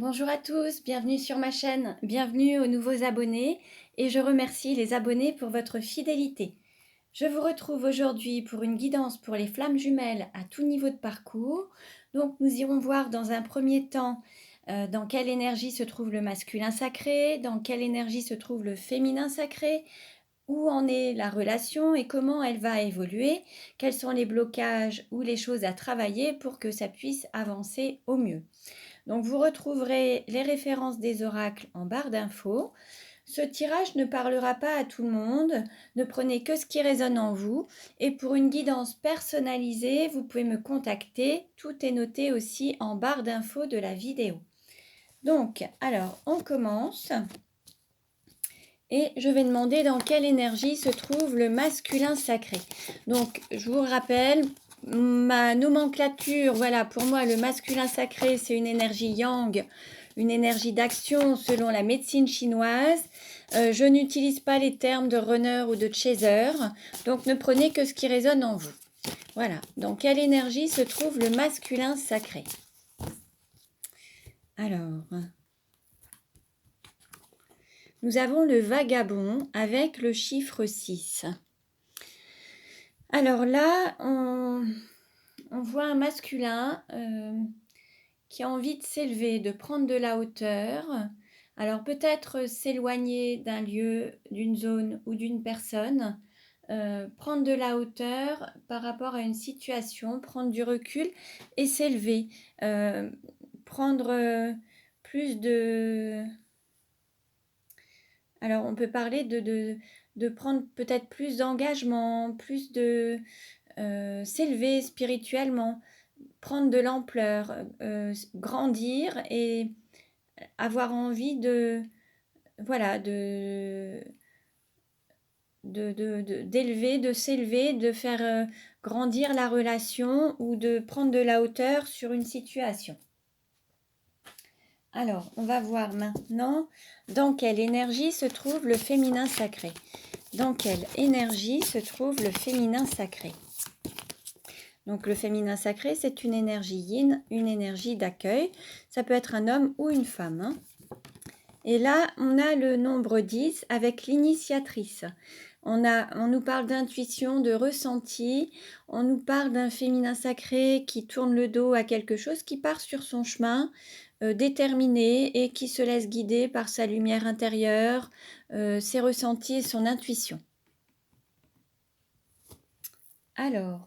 Bonjour à tous, bienvenue sur ma chaîne, bienvenue aux nouveaux abonnés et je remercie les abonnés pour votre fidélité. Je vous retrouve aujourd'hui pour une guidance pour les flammes jumelles à tout niveau de parcours. Donc nous irons voir dans un premier temps dans quelle énergie se trouve le masculin sacré, dans quelle énergie se trouve le féminin sacré, où en est la relation et comment elle va évoluer, quels sont les blocages ou les choses à travailler pour que ça puisse avancer au mieux. Donc vous retrouverez les références des oracles en barre d'infos. Ce tirage ne parlera pas à tout le monde, ne prenez que ce qui résonne en vous et pour une guidance personnalisée, vous pouvez me contacter, tout est noté aussi en barre d'infos de la vidéo. Donc, alors, on commence et je vais demander dans quelle énergie se trouve le masculin sacré. Donc, je vous rappelle, ma nomenclature, voilà, pour moi, le masculin sacré, c'est une énergie yang, une énergie d'action selon la médecine chinoise. Je n'utilise pas les termes de runner ou de chaser, donc ne prenez que ce qui résonne en vous. Voilà, dans quelle énergie se trouve le masculin sacré? Alors, nous avons le vagabond avec le chiffre 6. Alors là, on voit un masculin qui a envie de s'élever, de prendre de la hauteur. Alors peut-être s'éloigner d'un lieu, d'une zone ou d'une personne, prendre de la hauteur par rapport à une situation, prendre du recul et s'élever, prendre plus de... Alors on peut parler de prendre peut-être plus d'engagement, plus de s'élever spirituellement, prendre de l'ampleur, grandir et avoir envie de, voilà, d'élever, de s'élever, de faire grandir la relation ou de prendre de la hauteur sur une situation. Alors, on va voir maintenant dans quelle énergie se trouve le féminin sacré. Dans quelle énergie se trouve le féminin sacré? Donc le féminin sacré, c'est une énergie yin, une énergie d'accueil. Ça peut être un homme ou une femme, hein. Et là, on a le nombre 10 avec l'initiatrice. On nous parle d'intuition, de ressenti. On nous parle d'un féminin sacré qui tourne le dos à quelque chose, qui part sur son chemin, déterminé et qui se laisse guider par sa lumière intérieure, ses ressentis et son intuition. Alors,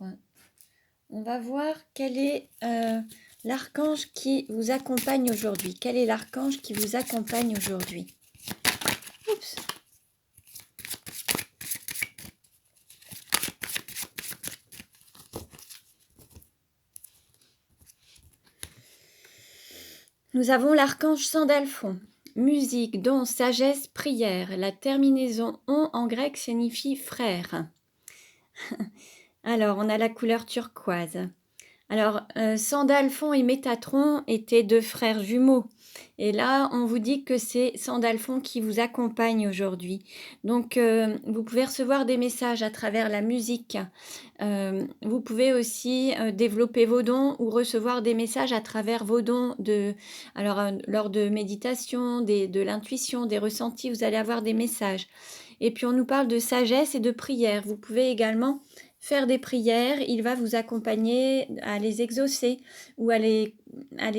on va voir quel est l'archange qui vous accompagne aujourd'hui. Quel est l'archange qui vous accompagne aujourd'hui? Oups. Nous avons l'archange Sandalphon. Musique, don, sagesse, prière. La terminaison on en grec signifie frère. Alors, on a la couleur turquoise. Alors, Sandalphon et Métatron étaient deux frères jumeaux. Et là, on vous dit que c'est Sandalphon qui vous accompagne aujourd'hui. Donc, vous pouvez recevoir des messages à travers la musique. Vous pouvez aussi développer vos dons ou recevoir des messages à travers vos dons. Lors de méditation, de l'intuition, des ressentis, vous allez avoir des messages. Et puis, on nous parle de sagesse et de prière. Vous pouvez également faire des prières, il va vous accompagner à les exaucer ou à les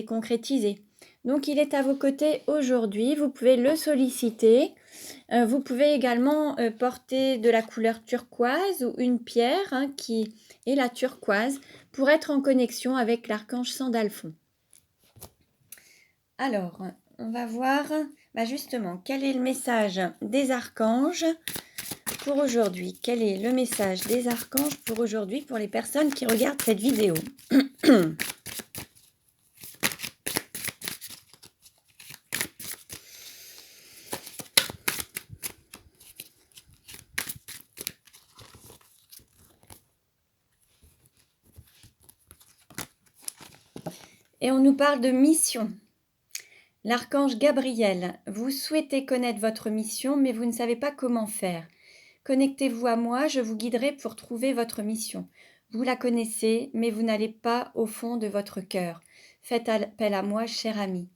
concrétiser. Donc il est à vos côtés aujourd'hui, vous pouvez le solliciter. Vous pouvez également porter de la couleur turquoise ou une pierre qui est la turquoise pour être en connexion avec l'archange Sandalphon. Alors, on va voir justement quel est le message des archanges pour aujourd'hui. Quel est le message des archanges pour aujourd'hui pour les personnes qui regardent cette vidéo? Et on nous parle de mission. L'archange Gabriel, vous souhaitez connaître votre mission, mais vous ne savez pas comment faire. Connectez-vous à moi, je vous guiderai pour trouver votre mission. Vous la connaissez, mais vous n'allez pas au fond de votre cœur. Faites appel à moi, cher ami.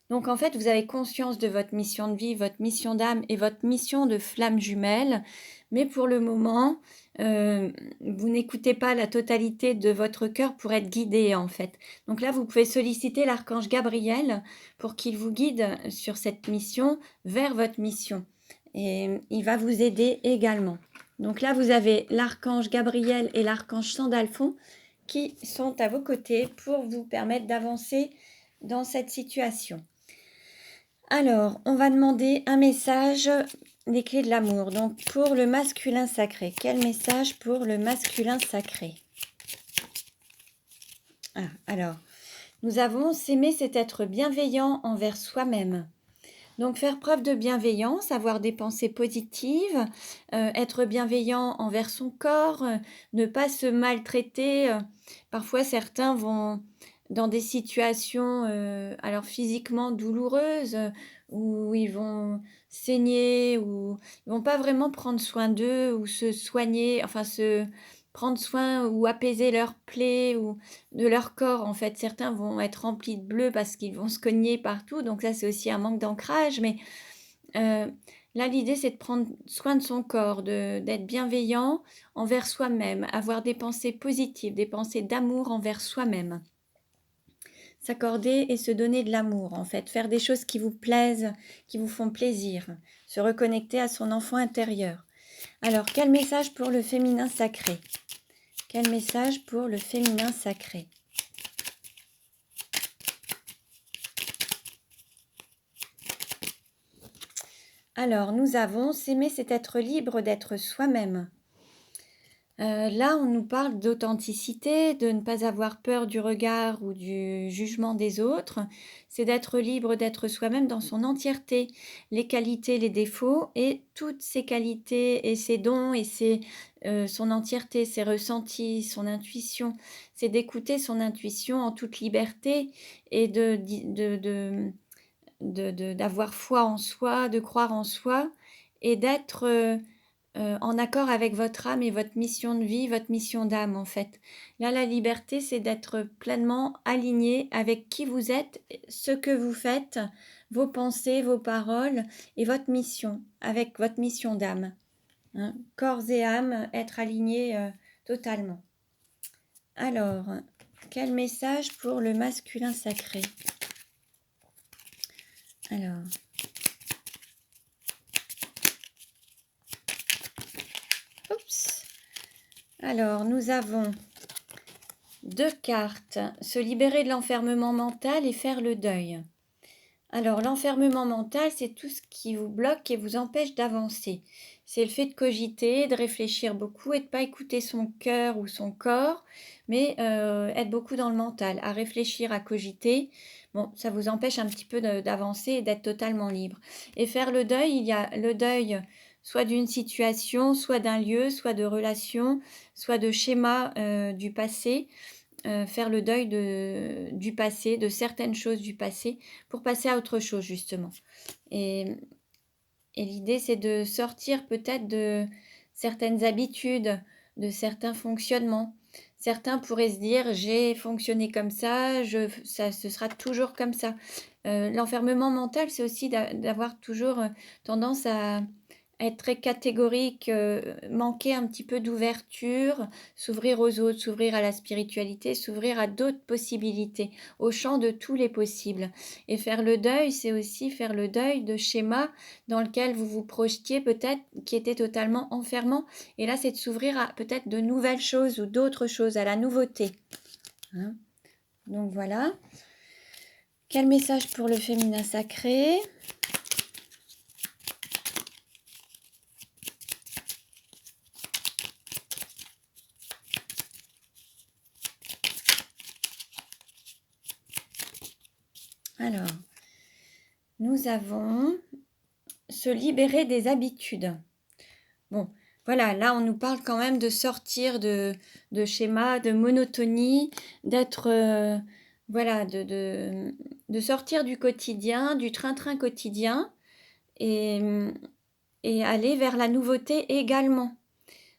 Donc en fait, vous avez conscience de votre mission de vie, votre mission d'âme et votre mission de flamme jumelle, mais pour le moment, vous n'écoutez pas la totalité de votre cœur pour être guidé en fait. Donc là, vous pouvez solliciter l'archange Gabriel pour qu'il vous guide sur cette mission vers votre mission. Et il va vous aider également. Donc là, vous avez l'archange Gabriel et l'archange Sandalphon qui sont à vos côtés pour vous permettre d'avancer dans cette situation. Alors, on va demander un message des clés de l'amour. Donc, pour le masculin sacré, quel message pour le masculin sacré? Alors, nous avons s'aimer, c'est être bienveillant envers soi-même. Donc, faire preuve de bienveillance, avoir des pensées positives, être bienveillant envers son corps, ne pas se maltraiter. Parfois, certains vont dans des situations, alors physiquement douloureuses, où ils vont saigner, ou ils vont pas vraiment prendre soin d'eux, ou se soigner, enfin se prendre soin ou apaiser leurs plaies ou de leur corps. En fait, certains vont être remplis de bleu parce qu'ils vont se cogner partout, donc ça c'est aussi un manque d'ancrage. Mais là, l'idée c'est de prendre soin de son corps, d'être bienveillant envers soi-même, avoir des pensées positives, des pensées d'amour envers soi-même. S'accorder et se donner de l'amour, en fait, faire des choses qui vous plaisent, qui vous font plaisir, se reconnecter à son enfant intérieur. Alors, quel message pour le féminin sacré? Quel message pour le féminin sacré? Alors, nous avons s'aimer, c'est être libre d'être soi-même. Là, on nous parle d'authenticité, de ne pas avoir peur du regard ou du jugement des autres. C'est d'être libre d'être soi-même dans son entièreté, les qualités, les défauts et toutes ses qualités et ses dons et son entièreté, ses ressentis, son intuition. C'est d'écouter son intuition en toute liberté et d'avoir foi en soi, de croire en soi et d'être en accord avec votre âme et votre mission de vie, votre mission d'âme en fait. Là, la liberté, c'est d'être pleinement aligné avec qui vous êtes, ce que vous faites, vos pensées, vos paroles et votre mission, avec votre mission d'âme. Hein. Corps et âme, être aligné totalement. Alors, quel message pour le masculin sacré? Alors... Oups. Alors, nous avons 2 cartes. Se libérer de l'enfermement mental et faire le deuil. Alors, l'enfermement mental, c'est tout ce qui vous bloque et vous empêche d'avancer. C'est le fait de cogiter, de réfléchir beaucoup et de ne pas écouter son cœur ou son corps, mais être beaucoup dans le mental, à réfléchir, à cogiter. Bon, ça vous empêche un petit peu d'avancer et d'être totalement libre. Et faire le deuil, il y a le deuil soit d'une situation, soit d'un lieu, soit de relations, soit de schémas du passé. Faire le deuil du passé, de certaines choses du passé, pour passer à autre chose, justement. Et l'idée, c'est de sortir peut-être de certaines habitudes, de certains fonctionnements. Certains pourraient se dire, j'ai fonctionné comme ça, ce sera toujours comme ça. L'enfermement mental, c'est aussi d'avoir toujours tendance à être très catégorique, manquer un petit peu d'ouverture, s'ouvrir aux autres, s'ouvrir à la spiritualité, s'ouvrir à d'autres possibilités, au champ de tous les possibles. Et faire le deuil, c'est aussi faire le deuil de schémas dans lesquels vous vous projetiez peut-être, qui étaient totalement enfermants. Et là, c'est de s'ouvrir à peut-être de nouvelles choses ou d'autres choses, à la nouveauté. Hein? Donc voilà. Quel message pour le féminin sacré ? Alors, nous avons se libérer des habitudes. Bon, voilà, là on nous parle quand même de sortir de schémas, de monotonie, d'être, voilà, de sortir du quotidien, du train-train quotidien et aller vers la nouveauté également.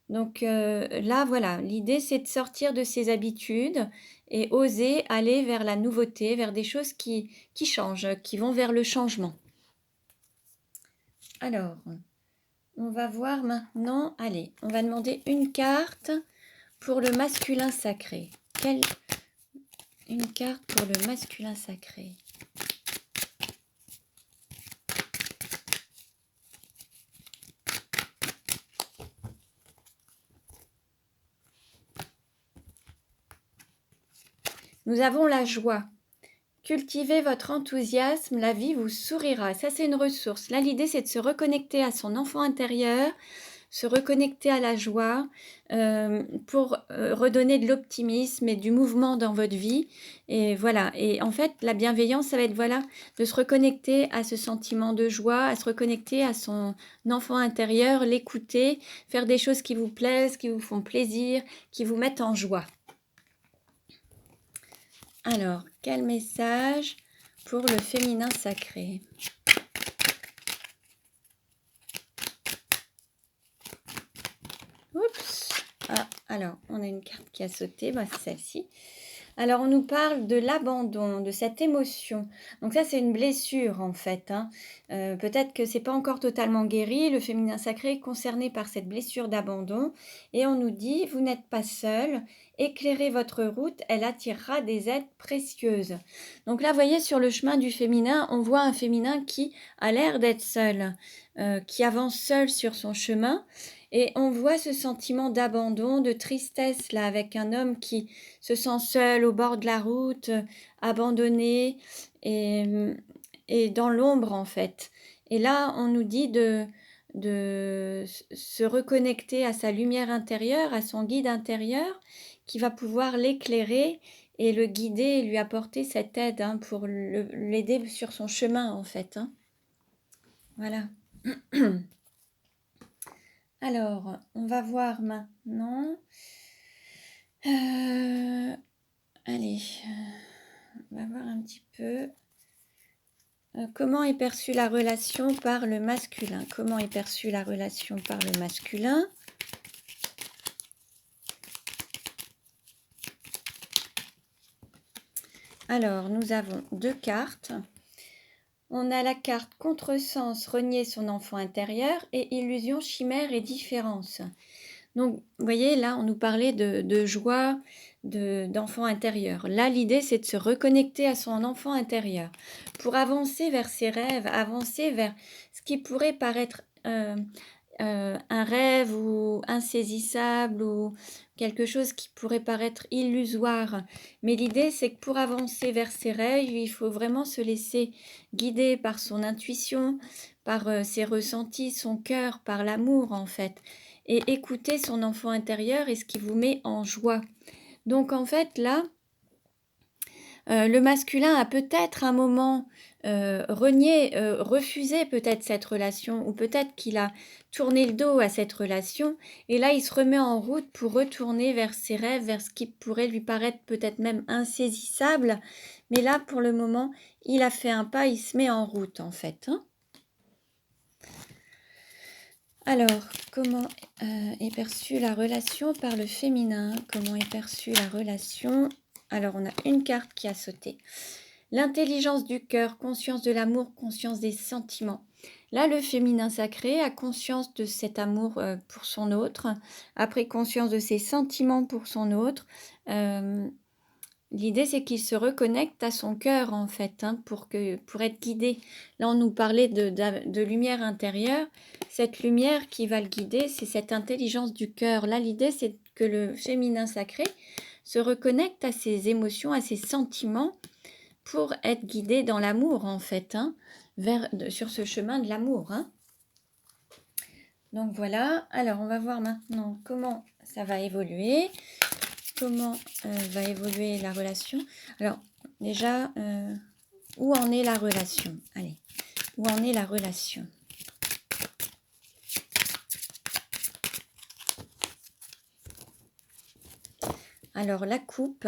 Donc là, voilà, l'idée c'est de sortir de ses habitudes et oser aller vers la nouveauté, vers des choses qui changent, qui vont vers le changement. Alors, on va voir maintenant, allez, on va demander une carte pour le masculin sacré. Une carte pour le masculin sacré. Nous avons la joie. Cultivez votre enthousiasme, la vie vous sourira. Ça, c'est une ressource. Là, l'idée, c'est de se reconnecter à son enfant intérieur, se reconnecter à la joie pour redonner de l'optimisme et du mouvement dans votre vie. Et voilà. Et en fait, la bienveillance, ça va être voilà, de se reconnecter à ce sentiment de joie, à se reconnecter à son enfant intérieur, l'écouter, faire des choses qui vous plaisent, qui vous font plaisir, qui vous mettent en joie. Alors, quel message pour le féminin sacré? Oups! Ah, alors, on a une carte qui a sauté, bah, c'est celle-ci. Alors, on nous parle de l'abandon, de cette émotion. Donc ça, c'est une blessure, en fait. Hein. Peut-être que c'est pas encore totalement guéri. Le féminin sacré est concerné par cette blessure d'abandon. Et on nous dit, vous n'êtes pas seul. Éclairez votre route, elle attirera des aides précieuses. Donc là, vous voyez, sur le chemin du féminin, on voit un féminin qui a l'air d'être seul, qui avance seul sur son chemin. Et on voit ce sentiment d'abandon, de tristesse, là, avec un homme qui se sent seul au bord de la route, abandonné et dans l'ombre, en fait. Et là, on nous dit de se reconnecter à sa lumière intérieure, à son guide intérieur, qui va pouvoir l'éclairer et le guider et lui apporter cette aide hein, pour l'aider sur son chemin, en fait. Hein. Voilà. Alors, on va voir maintenant. Allez, on va voir un petit peu. Comment est perçue la relation par le masculin? Comment est perçue la relation par le masculin? Alors, nous avons deux cartes. On a la carte contresens, renier son enfant intérieur et illusion, chimère et différence. Donc, vous voyez, là, on nous parlait de joie, d'enfant intérieur. Là, l'idée, c'est de se reconnecter à son enfant intérieur pour avancer vers ses rêves, avancer vers ce qui pourrait paraître un rêve ou insaisissable ou quelque chose qui pourrait paraître illusoire. Mais l'idée, c'est que pour avancer vers ses rêves, il faut vraiment se laisser guider par son intuition, par ses ressentis, son cœur, par l'amour en fait. Et écouter son enfant intérieur et ce qui vous met en joie. Donc en fait, là, le masculin a peut-être un moment renié, refusé peut-être cette relation, ou peut-être qu'il a tourné le dos à cette relation, et là il se remet en route pour retourner vers ses rêves, vers ce qui pourrait lui paraître peut-être même insaisissable, mais là pour le moment il a fait un pas, il se met en route en fait. Hein. Alors, comment est perçue la relation par le féminin? Comment est perçue la relation? Alors, on a une carte qui a sauté. L'intelligence du cœur, conscience de l'amour, conscience des sentiments. Là, le féminin sacré a conscience de cet amour pour son autre, a pris conscience de ses sentiments pour son autre. L'idée, c'est qu'il se reconnecte à son cœur, en fait, hein, pour être guidé. Là, on nous parlait de lumière intérieure. Cette lumière qui va le guider, c'est cette intelligence du cœur. Là, l'idée, c'est que le féminin sacré se reconnecte à ses émotions, à ses sentiments, pour être guidé dans l'amour, en fait, hein, sur ce chemin de l'amour. Hein. Donc, voilà. Alors, on va voir maintenant comment ça va évoluer. Comment va évoluer la relation? Alors, déjà, où en est la relation? Allez, où en est la relation? Alors, la coupe,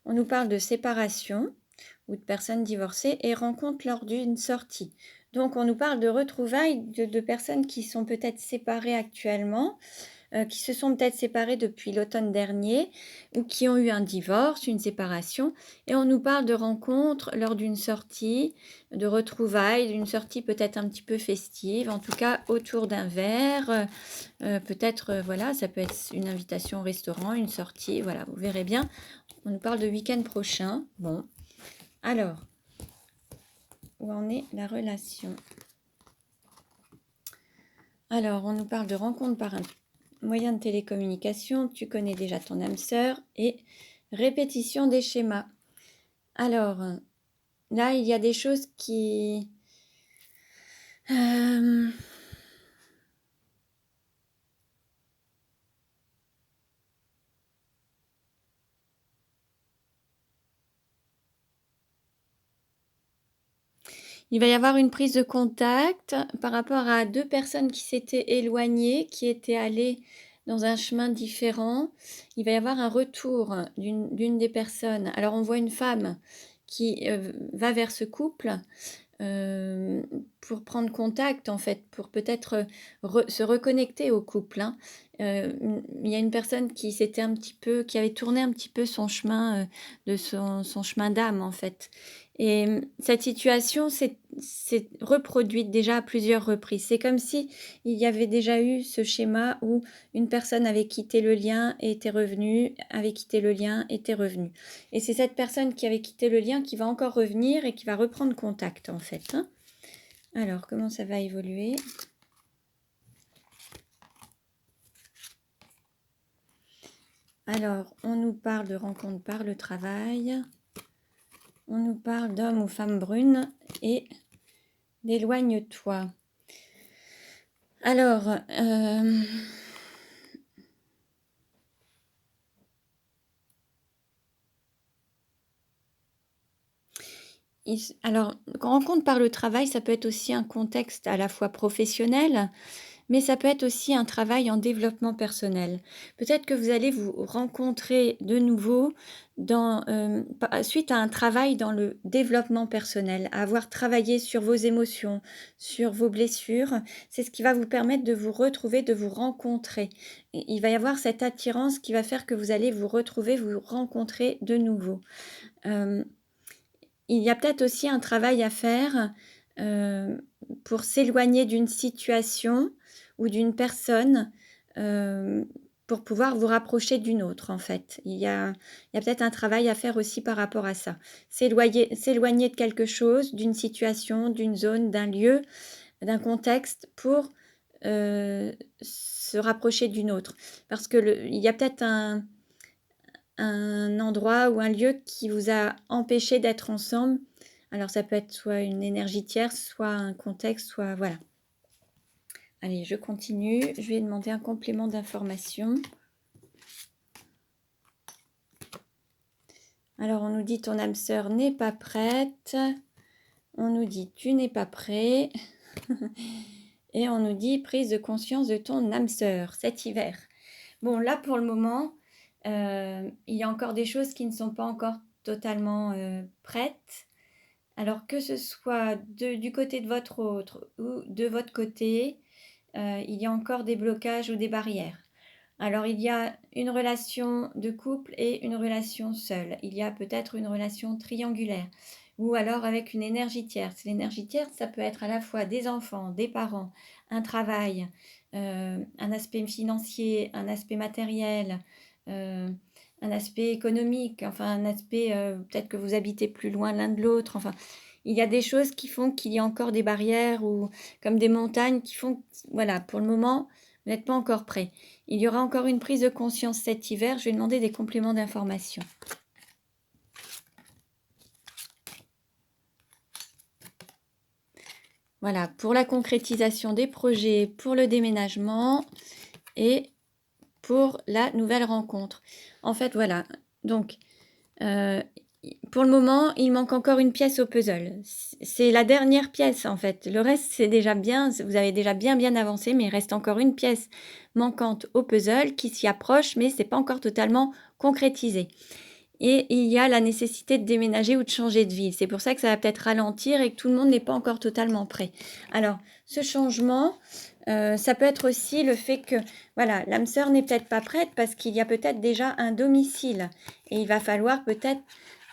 on nous parle de séparation ou de personnes divorcées et rencontre lors d'une sortie. Donc, on nous parle de retrouvailles de personnes qui sont peut-être séparées actuellement, qui se sont peut-être séparés depuis l'automne dernier ou qui ont eu un divorce, une séparation. Et on nous parle de rencontres lors d'une sortie, de retrouvailles, d'une sortie peut-être un petit peu festive, en tout cas autour d'un verre. Peut-être, voilà, ça peut être une invitation au restaurant, une sortie, voilà, vous verrez bien. On nous parle de week-end prochain. Bon, alors, où en est la relation? Alors, on nous parle de rencontre par un moyen de télécommunication. Tu connais déjà ton âme sœur et répétition des schémas. Alors, là, il y a des choses qui... Il va y avoir une prise de contact par rapport à 2 personnes qui s'étaient éloignées, qui étaient allées dans un chemin différent. Il va y avoir un retour d'une des personnes. Alors on voit une femme qui, va vers ce couple, pour prendre contact en fait, pour peut-être, se reconnecter au couple, hein. Il y a une personne qui avait tourné un petit peu son chemin, de son chemin d'âme en fait. Et cette situation s'est reproduite déjà à plusieurs reprises. C'est comme si il y avait déjà eu ce schéma où une personne avait quitté le lien et était revenue, avait quitté le lien, était revenue. Et c'est cette personne qui avait quitté le lien qui va encore revenir et qui va reprendre contact en fait, hein. Alors, comment ça va évoluer? Alors, on nous parle de rencontre par le travail. On nous parle d'homme ou femme brune et d'éloigne-toi. Alors, rencontre par le travail, ça peut être aussi un contexte à la fois professionnel, mais ça peut être aussi un travail en développement personnel. Peut-être que vous allez vous rencontrer de nouveau suite à un travail dans le développement personnel, à avoir travaillé sur vos émotions, sur vos blessures. C'est ce qui va vous permettre de vous retrouver, de vous rencontrer. Et il va y avoir cette attirance qui va faire que vous allez vous retrouver, vous rencontrer de nouveau. Il y a peut-être aussi un travail à faire pour s'éloigner d'une situation ou d'une personne pour pouvoir vous rapprocher d'une autre, en fait. Il y a peut-être un travail à faire aussi par rapport à ça. S'éloigner de quelque chose, d'une situation, d'une zone, d'un lieu, d'un contexte pour se rapprocher d'une autre. Parce que il y a peut-être un endroit ou un lieu qui vous a empêché d'être ensemble. Alors ça peut être soit une énergie tierce, soit un contexte, soit voilà. Allez, je continue. Je vais demander un complément d'information. Alors on nous dit ton âme sœur n'est pas prête. On nous dit tu n'es pas prêt. Et on nous dit prise de conscience de ton âme sœur cet hiver. Bon, là pour le moment, il y a encore des choses qui ne sont pas encore totalement prêtes. Alors que ce soit du côté de votre autre ou de votre côté, il y a encore des blocages ou des barrières. Alors il y a une relation de couple et une relation seule. Il y a peut-être une relation triangulaire ou alors avec une énergie tierce. L'énergie tierce, ça peut être à la fois des enfants, des parents, un travail, un aspect financier, un aspect matériel, un aspect économique, enfin un aspect peut-être que vous habitez plus loin l'un de l'autre. Enfin, il y a des choses qui font qu'il y a encore des barrières ou comme des montagnes qui font, voilà, pour le moment, vous n'êtes pas encore prêt. Il y aura encore une prise de conscience cet hiver. Je vais demander des compléments d'information. Voilà, pour la concrétisation des projets, pour le déménagement et pour la nouvelle rencontre. En fait, voilà. Donc, pour le moment, il manque encore une pièce au puzzle. C'est la dernière pièce, en fait. Le reste, c'est déjà bien. Vous avez déjà bien avancé, mais il reste encore une pièce manquante au puzzle qui s'y approche, mais c'est pas encore totalement concrétisé. et il y a la nécessité de déménager ou de changer de ville. C'est pour ça que ça va peut-être ralentir et que tout le monde n'est pas encore totalement prêt. Alors, ce changement, ça peut être aussi le fait que, voilà, l'âme sœur n'est peut-être pas prête parce qu'il y a peut-être déjà un domicile et il va falloir peut-être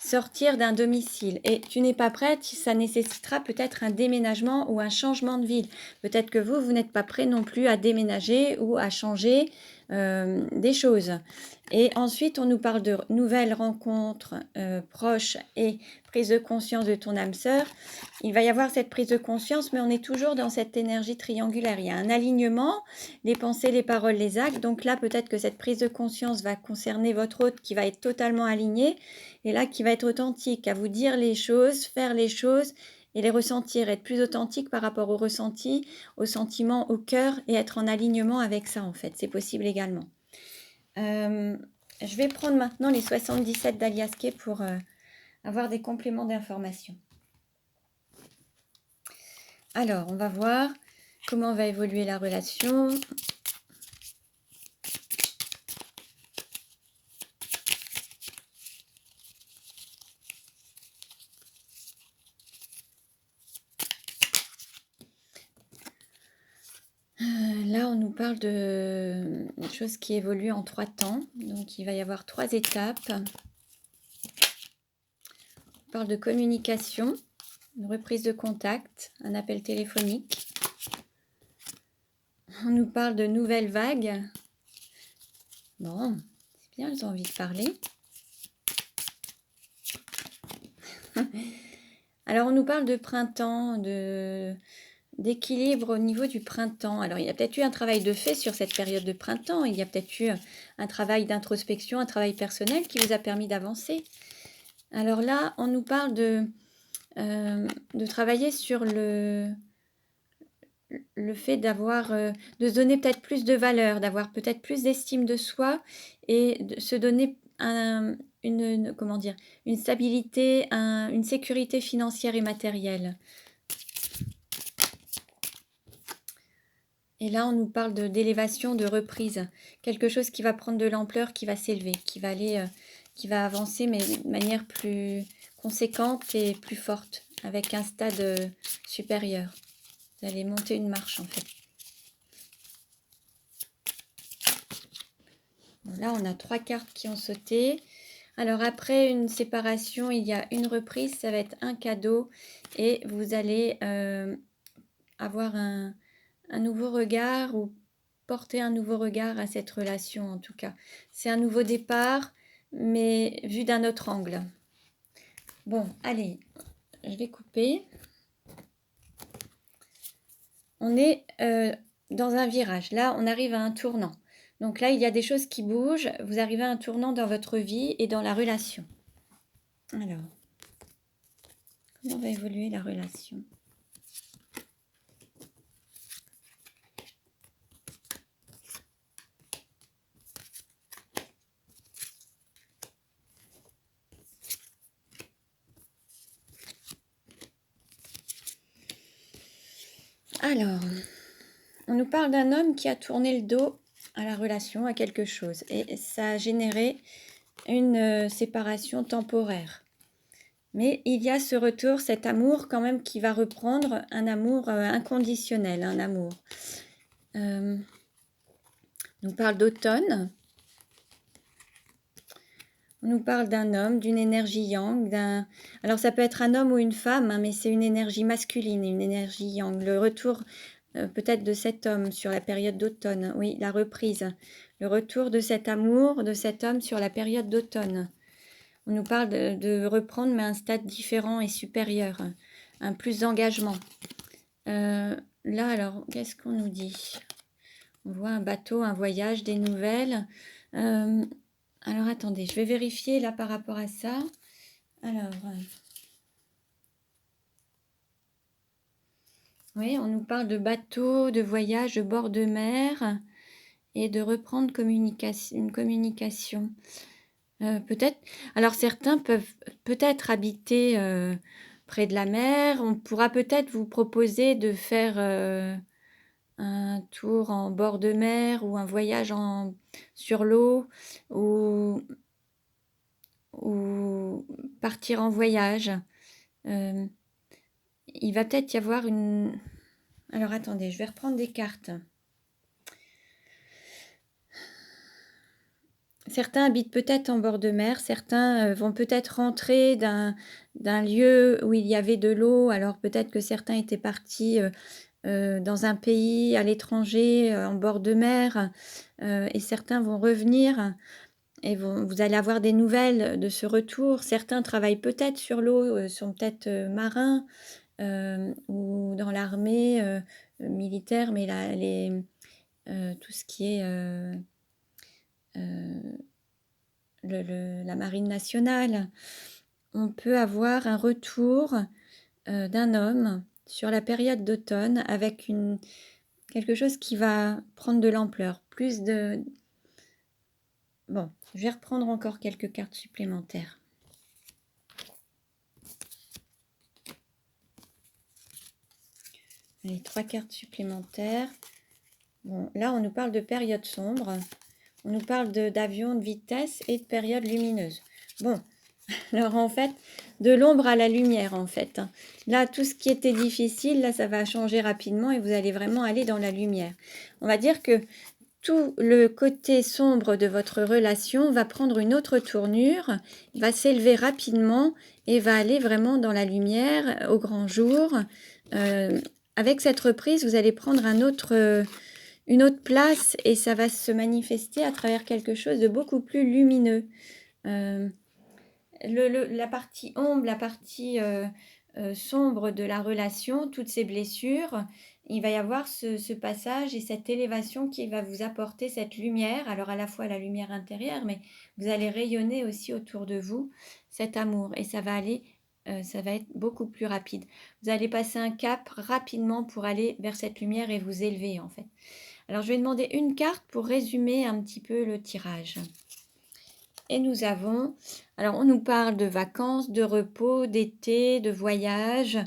sortir d'un domicile. Et tu n'es pas prête, ça nécessitera peut-être un déménagement ou un changement de ville. Peut-être que vous n'êtes pas prêt non plus à déménager ou à changer des choses. Et ensuite, on nous parle de nouvelles rencontres proches et prise de conscience de ton âme sœur. Il va y avoir cette prise de conscience, mais on est toujours dans cette énergie triangulaire. Il y a un alignement, les pensées, les paroles, les actes. Donc là, peut-être que cette prise de conscience va concerner votre hôte qui va être totalement aligné et là, qui va être authentique, à vous dire les choses, faire les choses et les ressentir, être plus authentique par rapport au ressenti, au sentiment, au cœur et être en alignement avec ça en fait. C'est possible également. Je vais prendre maintenant les 77 d'Aliaské pour avoir des compléments d'information. Alors, on va voir comment va évoluer la relation. Là, on nous parle de choses qui évoluent en 3 temps. Donc, il va y avoir 3 étapes. On parle de communication, une reprise de contact, un appel téléphonique. On nous parle de nouvelles vagues. Bon, c'est bien, elles ont envie de parler. Alors, on nous parle de printemps, d'équilibre au niveau du printemps. Alors, il y a peut-être eu un travail de fait sur cette période de printemps. Il y a peut-être eu un travail d'introspection, un travail personnel qui vous a permis d'avancer. Alors là, on nous parle de travailler sur le fait d'avoir, de se donner peut-être plus de valeur, d'avoir peut-être plus d'estime de soi et de se donner comment dire, une stabilité, une sécurité financière et matérielle. Et là, on nous parle d'élévation, de reprise, quelque chose qui va prendre de l'ampleur, qui va s'élever, qui va aller, qui va avancer, mais de manière plus conséquente et plus forte, avec un stade supérieur. Vous allez monter une marche en fait. Bon, là, on a 3 cartes qui ont sauté. Alors après une séparation, il y a une reprise, ça va être un cadeau et vous allez avoir un nouveau regard ou porter un nouveau regard à cette relation en tout cas. C'est un nouveau départ, mais vu d'un autre angle. Bon, allez, je vais couper. On est dans un virage. Là, on arrive à un tournant. Donc là, il y a des choses qui bougent. Vous arrivez à un tournant dans votre vie et dans la relation. Alors, comment va évoluer la relation ? Alors, on nous parle d'un homme qui a tourné le dos à la relation, à quelque chose. Et ça a généré une séparation temporaire. Mais il y a ce retour, cet amour quand même qui va reprendre, un amour inconditionnel, un amour. On nous parle d'automne. On nous parle d'un homme, d'une énergie yang, alors ça peut être un homme ou une femme, hein, mais c'est une énergie masculine et une énergie yang. Le retour peut-être de cet homme sur la période d'automne, oui, la reprise. Le retour de cet amour, de cet homme sur la période d'automne. On nous parle de reprendre, mais à un stade différent et supérieur, un plus d'engagement. Là, alors, qu'est-ce qu'on nous dit ? On voit un bateau, un voyage, des nouvelles. Alors, attendez, je vais vérifier là par rapport à ça. Alors, oui, on nous parle de bateau, de voyage, de bord de mer et de reprendre une communication. Peut-être. Alors, certains peuvent peut-être habiter près de la mer. On pourra peut-être vous proposer de faire un tour en bord de mer ou un voyage sur l'eau ou ou partir en voyage. Il va peut-être y avoir une... Alors attendez, je vais reprendre des cartes. Certains habitent peut-être en bord de mer, certains vont peut-être rentrer d'un lieu où il y avait de l'eau, alors peut-être que certains étaient partis dans un pays à l'étranger, en bord de mer, et certains vont revenir et vous allez avoir des nouvelles de ce retour. Certains travaillent peut-être sur l'eau, sont peut-être marins ou dans l'armée militaire, mais tout ce qui est la marine nationale. On peut avoir un retour d'un homme sur la période d'automne avec quelque chose qui va prendre de l'ampleur, plus de... Bon, je vais reprendre encore quelques cartes supplémentaires. Allez, 3 cartes supplémentaires. Bon, là, on nous parle de période sombre. On nous parle d'avion de vitesse et de période lumineuse. Bon, alors en fait, de l'ombre à la lumière en fait. Là, tout ce qui était difficile, là, ça va changer rapidement et vous allez vraiment aller dans la lumière. On va dire que tout le côté sombre de votre relation va prendre une autre tournure, va s'élever rapidement et va aller vraiment dans la lumière, au grand jour. Avec cette reprise, vous allez prendre une autre place et ça va se manifester à travers quelque chose de beaucoup plus lumineux. La partie ombre, la partie sombre de la relation, toutes ces blessures, il va y avoir ce passage et cette élévation qui va vous apporter cette lumière, alors à la fois la lumière intérieure, mais vous allez rayonner aussi autour de vous cet amour et ça va être beaucoup plus rapide. Vous allez passer un cap rapidement pour aller vers cette lumière et vous élever en fait. Alors je vais demander une carte pour résumer un petit peu le tirage. Et nous avons, alors on nous parle de vacances, de repos, d'été, de voyage.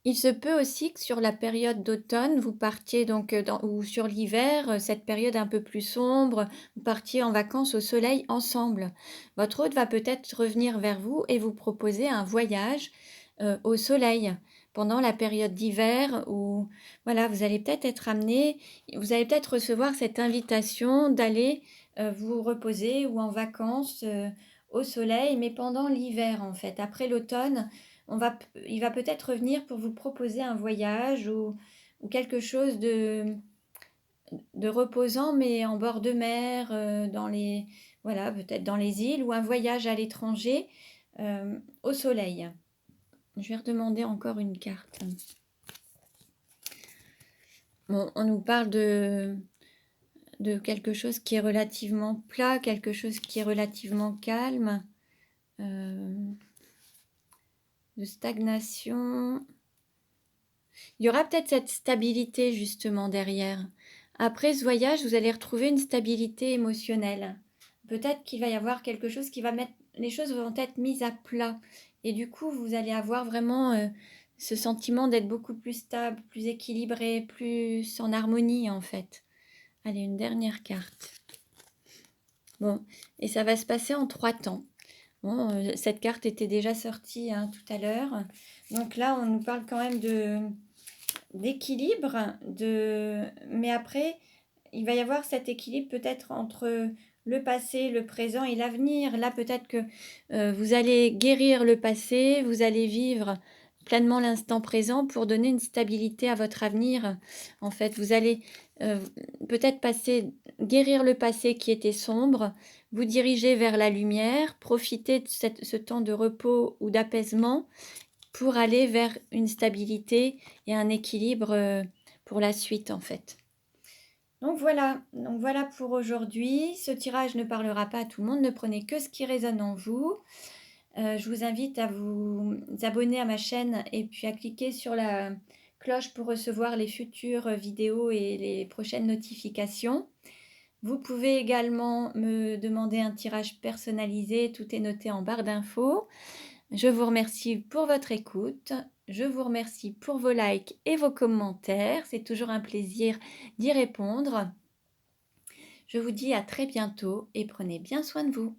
Il se peut aussi que sur la période d'automne, vous partiez donc, ou sur l'hiver, cette période un peu plus sombre, vous partiez en vacances au soleil ensemble. Votre hôte va peut-être revenir vers vous et vous proposer un voyage au soleil pendant la période d'hiver où voilà, vous allez peut-être être amené, vous allez peut-être recevoir cette invitation d'aller vous reposer ou en vacances au soleil, mais pendant l'hiver en fait. Après l'automne, il va peut-être revenir pour vous proposer un voyage ou quelque chose de reposant, mais en bord de mer, voilà, peut-être dans les îles, ou un voyage à l'étranger au soleil. Je vais redemander encore une carte. Bon, on nous parle de quelque chose qui est relativement plat, quelque chose qui est relativement calme, de stagnation. Il y aura peut-être cette stabilité justement derrière. Après ce voyage, vous allez retrouver une stabilité émotionnelle. Peut-être qu'il va y avoir quelque chose qui va mettre... Les choses vont être mises à plat. Et du coup, vous allez avoir vraiment ce sentiment d'être beaucoup plus stable, plus équilibré, plus en harmonie en fait. Allez, une dernière carte. Bon, et ça va se passer en 3 temps. Bon, cette carte était déjà sortie tout à l'heure. Donc là, on nous parle quand même d'équilibre, mais après, il va y avoir cet équilibre peut-être entre le passé, le présent et l'avenir. Là, peut-être que vous allez guérir le passé, vous allez vivre pleinement l'instant présent pour donner une stabilité à votre avenir. En fait, vous allez peut-être guérir le passé qui était sombre, vous diriger vers la lumière, profiter de ce temps de repos ou d'apaisement pour aller vers une stabilité et un équilibre pour la suite en fait. Donc voilà pour aujourd'hui. Ce tirage ne parlera pas à tout le monde, ne prenez que ce qui résonne en vous. Je vous invite à vous abonner à ma chaîne et puis à cliquer sur la cloche pour recevoir les futures vidéos et les prochaines notifications. Vous pouvez également me demander un tirage personnalisé, tout est noté en barre d'infos. Je vous remercie pour votre écoute, je vous remercie pour vos likes et vos commentaires, c'est toujours un plaisir d'y répondre. Je vous dis à très bientôt et prenez bien soin de vous.